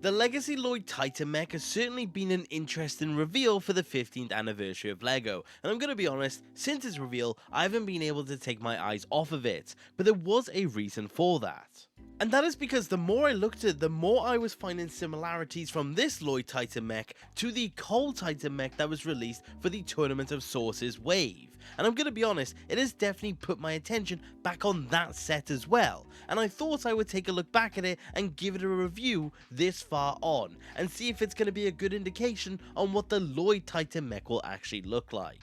The Legacy Lloyd Titan mech has certainly been an interesting reveal for the 15th anniversary of LEGO, and I'm gonna be honest, since its reveal, I haven't been able to take my eyes off of it, but there was a reason for that. And that is because the more I looked at it, the more I was finding similarities from this Lloyd Titan mech to the Cole Titan mech that was released for the Tournament of Sources wave. And I'm gonna be honest, it has definitely put my attention back on that set as well, and I thought I would take a look back at it and give it a review this far on, and see if it's gonna be a good indication on what the Lloyd Titan mech will actually look like.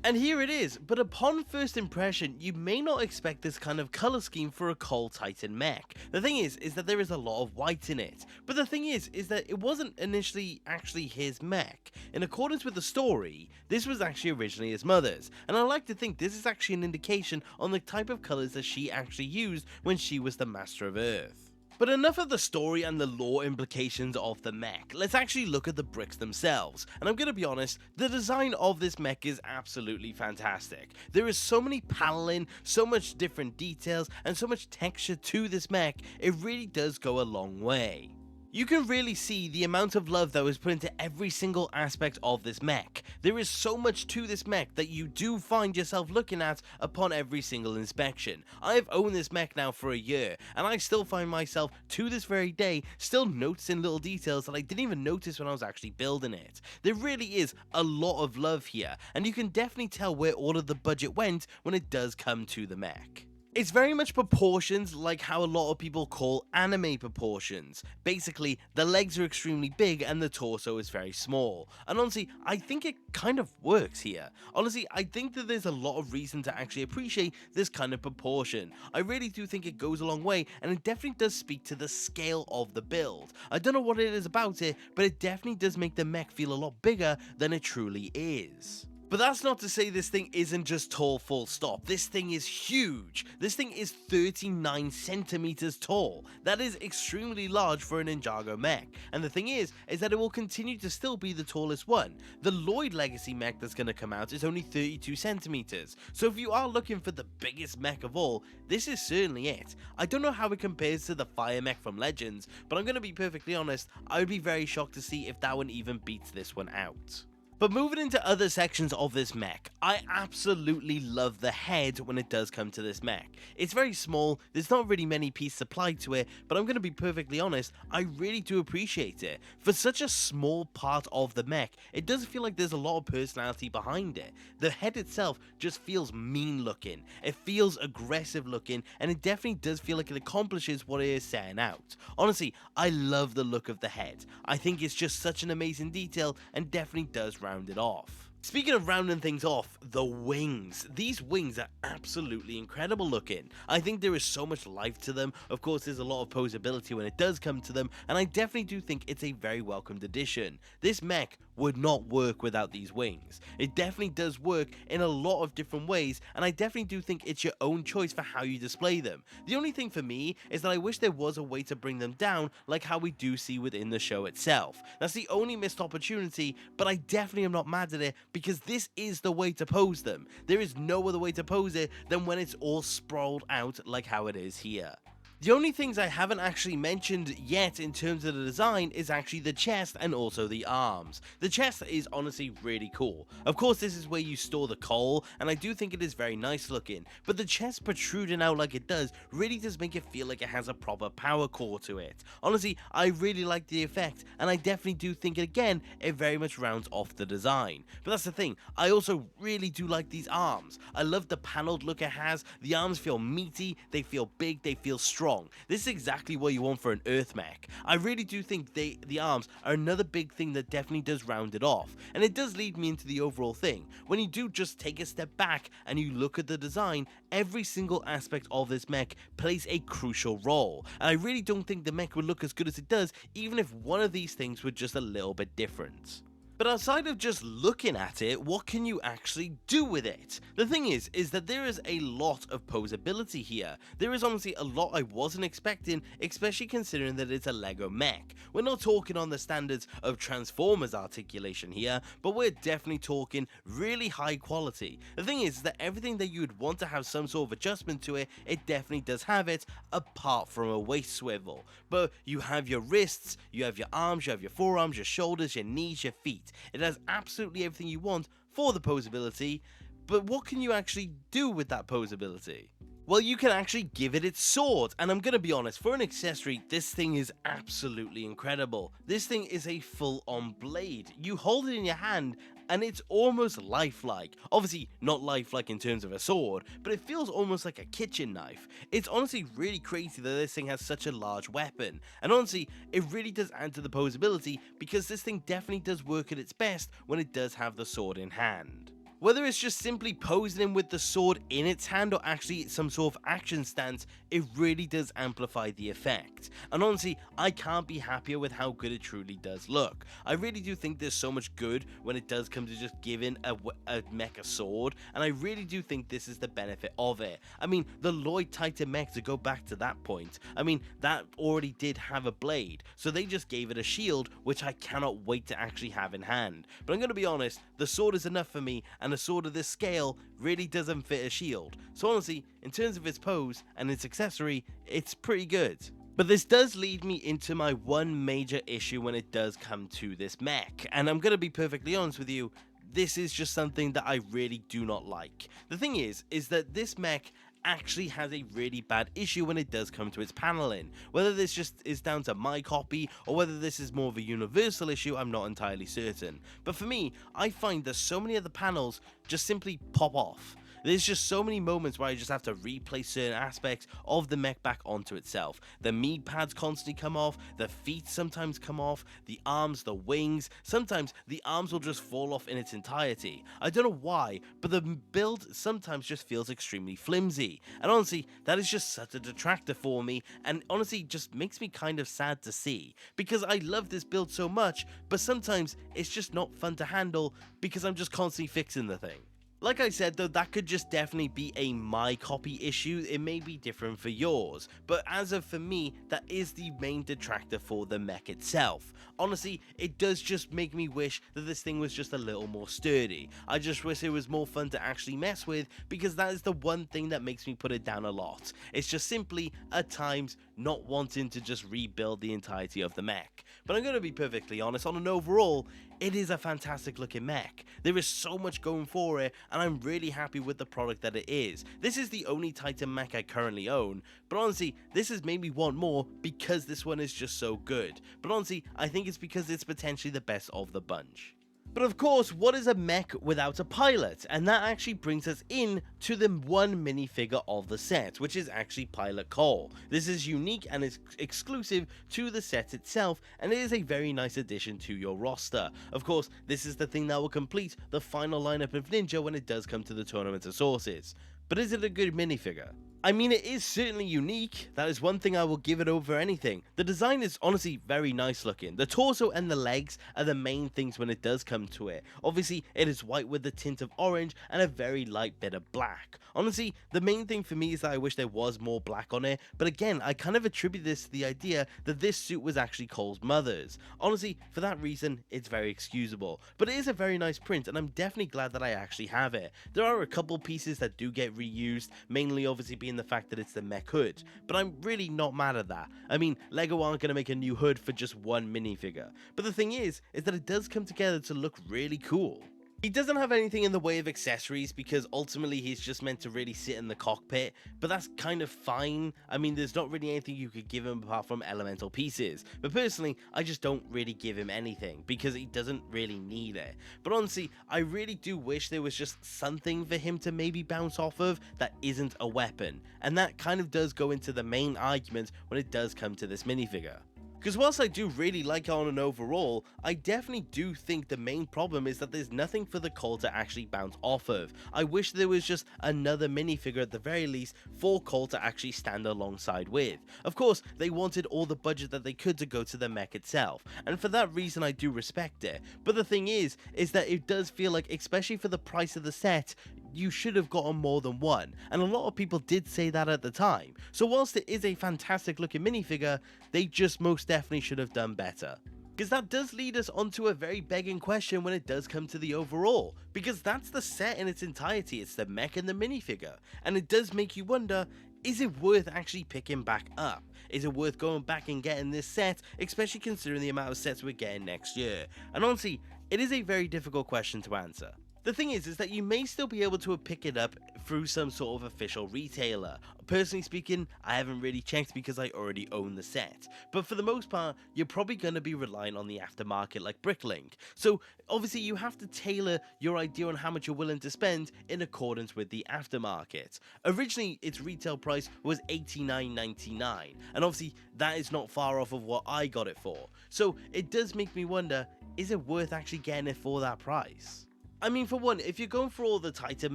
And here it is, but upon first impression, you may not expect this kind of colour scheme for a Cole Titan mech. The thing is that there is a lot of white in it, but the thing is that it wasn't initially actually his mech. In accordance with the story, this was actually originally his mother's, and I like to think this is actually an indication on the type of colours that she actually used when she was the Master of Earth. But enough of the story and the lore implications of the mech, let's actually look at the bricks themselves, and I'm gonna be honest, the design of this mech is absolutely fantastic. There is so many paneling, so much different details, and so much texture to this mech, it really does go a long way. You can really see the amount of love that was put into every single aspect of this mech. There is so much to this mech that you do find yourself looking at upon every single inspection. I have owned this mech now for a year, and I still find myself, to this very day, still noticing little details that I didn't even notice when I was actually building it. There really is a lot of love here, and you can definitely tell where all of the budget went when it does come to the mech. It's very much proportions like how a lot of people call anime proportions. Basically, the legs are extremely big and the torso is very small. And honestly, I think it kind of works here. Honestly, I think that there's a lot of reason to actually appreciate this kind of proportion. I really do think it goes a long way, and it definitely does speak to the scale of the build. I don't know what it is about it, but it definitely does make the mech feel a lot bigger than it truly is. But that's not to say this thing isn't just tall full stop. This thing is huge. This thing is 39 centimeters tall. That is extremely large for a Ninjago mech. And the thing is that it will continue to still be the tallest one. The Lloyd Legacy mech that's going to come out is only 32 centimeters. So if you are looking for the biggest mech of all, this is certainly it. I don't know how it compares to the Fire mech from Legends, but I'm going to be perfectly honest, I would be very shocked to see if that one even beats this one out. But moving into other sections of this mech, I absolutely love the head when it does come to this mech. It's very small, there's not really many pieces applied to it, but I'm going to be perfectly honest, I really do appreciate it. For such a small part of the mech, it does feel like there's a lot of personality behind it. The head itself just feels mean looking, it feels aggressive looking, and it definitely does feel like it accomplishes what it is setting out. Honestly, I love the look of the head. I think it's just such an amazing detail and definitely does round it off. Speaking of rounding things off, the wings. These wings are absolutely incredible looking. I think there is so much life to them. Of course, there's a lot of posability when it does come to them, and I definitely do think it's a very welcomed addition. This mech would not work without these wings. It definitely does work in a lot of different ways, and I definitely do think it's your own choice for how you display them. The only thing for me is that I wish there was a way to bring them down like how we do see within the show itself. That's the only missed opportunity, but I definitely am not mad at it because this is the way to pose them. There is no other way to pose it than when it's all sprawled out like how it is here. The only things I haven't actually mentioned yet in terms of the design is actually the chest and also the arms. The chest is honestly really cool. Of course, this is where you store the coal, and I do think it is very nice looking, but the chest protruding out like it does really does make it feel like it has a proper power core to it. Honestly, I really like the effect, and I definitely do think again, it very much rounds off the design. But that's the thing, I also really do like these arms. I love the paneled look it has. The arms feel meaty, they feel big, they feel strong. This is exactly what you want for an Earth mech. I really do think the arms are another big thing that definitely does round it off, and it does lead me into the overall thing. When you do just take a step back and you look at the design, every single aspect of this mech plays a crucial role, and I really don't think the mech would look as good as it does even if one of these things were just a little bit different. But outside of just looking at it, what can you actually do with it? The thing is that there is a lot of posability here. There is honestly a lot I wasn't expecting, especially considering that it's a Lego mech. We're not talking on the standards of Transformers articulation here, but we're definitely talking really high quality. The thing is that everything that you would want to have some sort of adjustment to it, it definitely does have it, apart from a waist swivel. But you have your wrists, you have your arms, you have your forearms, your shoulders, your knees, your feet. It has absolutely everything you want for the posability, but what can you actually do with that posability? Well, you can actually give it its sword, and I'm gonna be honest, for an accessory, this thing is absolutely incredible. This thing is a full-on blade. You hold it in your hand, and it's almost lifelike. Obviously, not lifelike in terms of a sword, but it feels almost like a kitchen knife. It's honestly really crazy that this thing has such a large weapon, and honestly, it really does add to the posability, because this thing definitely does work at its best when it does have the sword in hand. Whether it's just simply posing him with the sword in its hand or actually some sort of action stance, it really does amplify the effect. And honestly, I can't be happier with how good it truly does look. I really do think there's so much good when it does come to just giving a mech a sword, and I really do think this is the benefit of it. I mean, the Lloyd Titan mech, to go back to that point, I mean, that already did have a blade, so they just gave it a shield, which I cannot wait to actually have in hand. But I'm going to be honest, the sword is enough for me, and a sword of this scale really doesn't fit a shield. So honestly, in terms of its pose and its accessory, it's pretty good. But this does lead me into my one major issue when it does come to this mech, and I'm gonna be perfectly honest with you, this is just something that I really do not like. The thing is that this mech actually has a really bad issue when it does come to its paneling. Whether this just is down to my copy or whether this is more of a universal issue, I'm not entirely certain. But for me, I find that so many of the panels just simply pop off. There's just so many moments where I just have to replace certain aspects of the mech back onto itself. The knee pads constantly come off, the feet sometimes come off, the arms, the wings, sometimes the arms will just fall off in its entirety. I don't know why, but the build sometimes just feels extremely flimsy. And honestly, that is just such a detractor for me, and honestly just makes me kind of sad to see. Because I love this build so much, but sometimes it's just not fun to handle because I'm just constantly fixing the thing. Like I said though, that could just definitely be a my copy issue. It may be different for yours, but as of for me, that is the main detractor for the mech itself. Honestly, it does just make me wish that this thing was just a little more sturdy. I just wish it was more fun to actually mess with, because that is the one thing that makes me put it down a lot. It's just simply, at times, not wanting to just rebuild the entirety of the mech. But I'm going to be perfectly honest, on an overall, it is a fantastic looking mech. There is so much going for it, and I'm really happy with the product that it is. This is the only Titan mech I currently own, but honestly, this has made me want more because this one is just so good. But honestly, I think it's because it's potentially the best of the bunch. But of course, what is a mech without a pilot? And that actually brings us in to the one minifigure of the set, which is actually Pilot Cole. This is unique and is exclusive to the set itself, and it is a very nice addition to your roster. Of course, this is the thing that will complete the final lineup of Ninja when it does come to the Tournament of Sources. But is it a good minifigure? I mean, it is certainly unique. That is one thing I will give it over anything. The design is honestly very nice looking. The torso and the legs are the main things when it does come to it. Obviously, it is white with the tint of orange and a very light bit of black. Honestly, the main thing for me is that I wish there was more black on it, but again, I kind of attribute this to the idea that this suit was actually Cole's mother's. Honestly, for that reason, it's very excusable. But it is a very nice print, and I'm definitely glad that I actually have it. There are a couple pieces that do get reused, mainly obviously being the fact that it's the mech hood, but I'm really not mad at that. I mean, Lego aren't going to make a new hood for just one minifigure, but the thing is that it does come together to look really cool. He doesn't have anything in the way of accessories because ultimately he's just meant to really sit in the cockpit, but that's kind of fine. I mean, there's not really anything you could give him apart from elemental pieces, but personally, I just don't really give him anything because he doesn't really need it. But honestly, I really do wish there was just something for him to maybe bounce off of that isn't a weapon, and that kind of does go into the main argument when it does come to this minifigure. Because whilst I do really like it on an overall, I definitely do think the main problem is that there's nothing for the Cole to actually bounce off of. I wish there was just another minifigure at the very least for Cole to actually stand alongside with. Of course, they wanted all the budget that they could to go to the mech itself, and for that reason I do respect it. But the thing is that it does feel like, especially for the price of the set, you should have gotten more than one, and a lot of people did say that at the time. So whilst it is a fantastic looking minifigure, they just most definitely should have done better. Because that does lead us onto a very begging question when it does come to the overall, because that's the set in its entirety, it's the mech and the minifigure, and it does make you wonder, is it worth actually picking back up? Is it worth going back and getting this set, especially considering the amount of sets we're getting next year? And honestly, it is a very difficult question to answer. The thing is that you may still be able to pick it up through some sort of official retailer. Personally speaking, I haven't really checked because I already own the set, but for the most part, you're probably going to be relying on the aftermarket like Bricklink. So obviously you have to tailor your idea on how much you're willing to spend in accordance with the aftermarket. Originally, its retail price was $89.99, and obviously that is not far off of what I got it for. So it does make me wonder, is it worth actually getting it for that price? I mean, for one, if you're going for all the Titan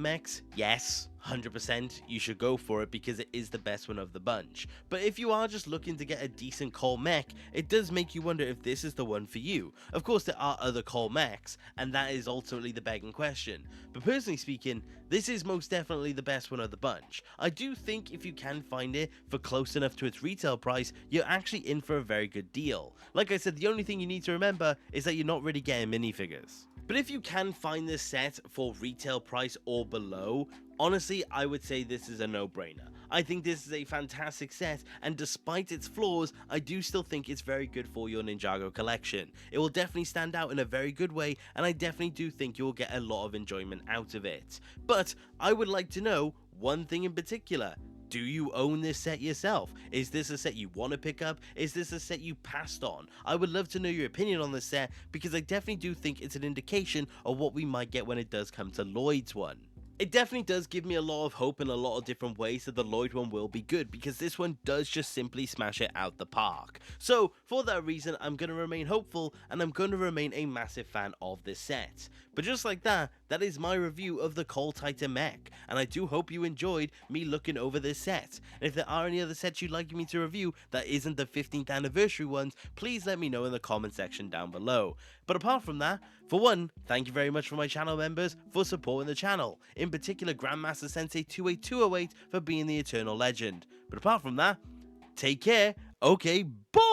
mechs, yes, 100% you should go for it because it is the best one of the bunch. But if you are just looking to get a decent Cole mech, it does make you wonder if this is the one for you. Of course, there are other Cole mechs, and that is ultimately the begging question. But personally speaking, this is most definitely the best one of the bunch. I do think if you can find it for close enough to its retail price, you're actually in for a very good deal. Like I said, the only thing you need to remember is that you're not really getting minifigures. But if you can find this set for retail price or below, honestly, I would say this is a no-brainer. I think this is a fantastic set, and despite its flaws, I do still think it's very good for your Ninjago collection. It will definitely stand out in a very good way, and I definitely do think you will get a lot of enjoyment out of it. But I would like to know one thing in particular. Do you own this set yourself? Is this a set you want to pick up? Is this a set you passed on? I would love to know your opinion on this set because I definitely do think it's an indication of what we might get when it does come to Lloyd's one. It definitely does give me a lot of hope in a lot of different ways that the Lloyd one will be good, because this one does just simply smash it out the park. So for that reason, I'm going to remain hopeful, and I'm going to remain a massive fan of this set. But just like that, that is my review of the Cole Titan Mech, and I do hope you enjoyed me looking over this set. And if there are any other sets you'd like me to review that isn't the 15th anniversary ones, please let me know in the comment section down below. But apart from that, for one, thank you very much for my channel members for supporting the channel, in particular Grandmaster Sensei 28208 for being the eternal legend. But apart from that, take care, okay, bye!